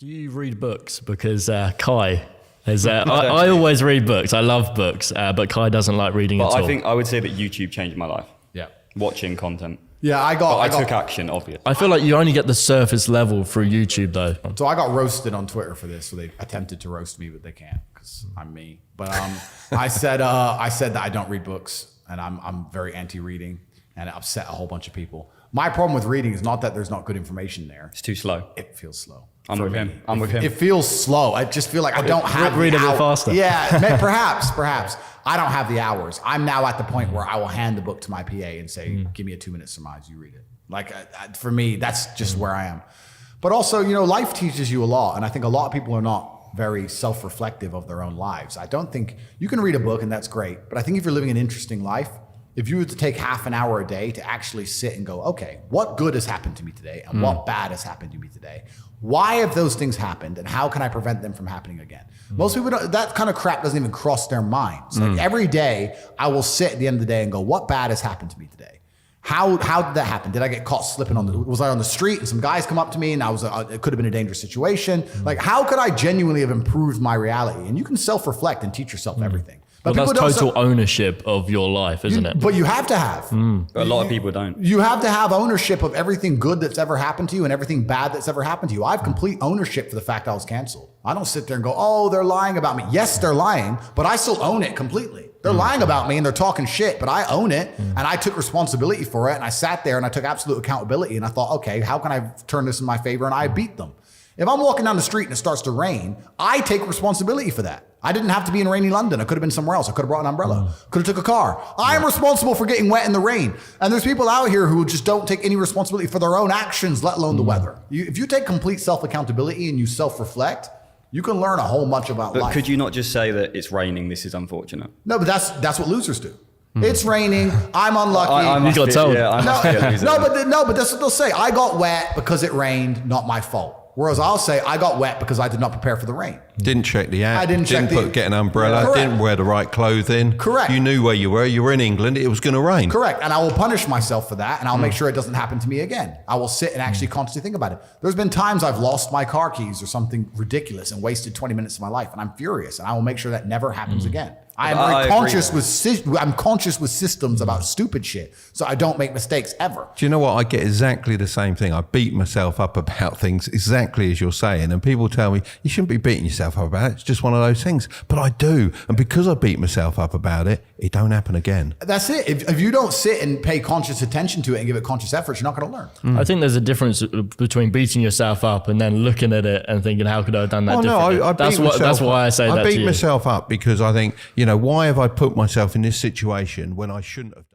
Do you read books? Because Kai is. I always read books. I love books, but Kai doesn't like reading at all. I think I would say that YouTube changed my life. Yeah. Watching content. Yeah, I took action, obviously. I feel like you only get the surface level through YouTube, though. So I got roasted on Twitter for this. So they attempted to roast me, but they can't because I'm me. But I said that I don't read books and I'm very anti-reading, and it upset a whole bunch of people. My problem with reading is not that there's not good information there. It's too slow. It feels slow. I'm with him. I'm with him. It feels slow. I just feel like I don't have read a bit faster. Yeah, perhaps. I don't have the hours. I'm now at the point where I will hand the book to my PA and say, give me a 2-minute surmise, you read it. Like for me, that's just where I am. But also, life teaches you a lot. And I think a lot of people are not very self-reflective of their own lives. I don't think you can read a book and that's great. But I think if you're living an interesting life, if you were to take half an hour a day to actually sit and go, okay, what good has happened to me today and what bad has happened to me today? Why have those things happened and how can I prevent them from happening again? Most people don't, that kind of crap doesn't even cross their minds. Like every day I will sit at the end of the day and go, what bad has happened to me today? How did that happen? Did I get caught slipping was I on the street and some guys come up to me and it could have been a dangerous situation? Like how could I genuinely have improved my reality? And you can self-reflect and teach yourself everything. But that's total ownership of your life, isn't it? But you have to have. A lot of people don't. You have to have ownership of everything good that's ever happened to you and everything bad that's ever happened to you. I have complete ownership for the fact I was canceled. I don't sit there and go, oh, they're lying about me. Yes, they're lying, but I still own it completely. They're lying about me and they're talking shit, but I own it and I took responsibility for it and I sat there and I took absolute accountability and I thought, okay, how can I turn this in my favor? And I beat them. If I'm walking down the street and it starts to rain, I take responsibility for that. I didn't have to be in rainy London. I could have been somewhere else. I could have brought an umbrella. Could have took a car. I am responsible for getting wet in the rain. And there's people out here who just don't take any responsibility for their own actions, let alone the weather. If you take complete self-accountability and you self-reflect, you can learn a whole bunch about life. But could you not just say that it's raining, this is unfortunate? No, but that's what losers do. It's raining. I'm unlucky. You got told. Yeah, I must be a loser. No, but that's what they'll say. I got wet because it rained, not my fault. Whereas I'll say I got wet because I did not prepare for the rain. Didn't check the app. I didn't get an umbrella. Correct. Didn't wear the right clothing. Correct. You knew where you were. You were in England. It was going to rain. Correct. And I will punish myself for that. And I'll make sure it doesn't happen to me again. I will sit and actually consciously think about it. There's been times I've lost my car keys or something ridiculous and wasted 20 minutes of my life. And I'm furious. And I will make sure that never happens again. I am very conscious I'm conscious with systems about stupid shit, so I don't make mistakes ever. Do you know what? I get exactly the same thing. I beat myself up about things exactly as you're saying, and people tell me you shouldn't be beating yourself up about it. It's just one of those things, but I do, and because I beat myself up about it, it don't happen again. That's it. If you don't sit and pay conscious attention to it and give it conscious effort, you're not going to learn. I think there's a difference between beating yourself up and then looking at it and thinking, how could I have done that differently? That's why I say that to you. I beat myself up because I think, why have I put myself in this situation when I shouldn't have done?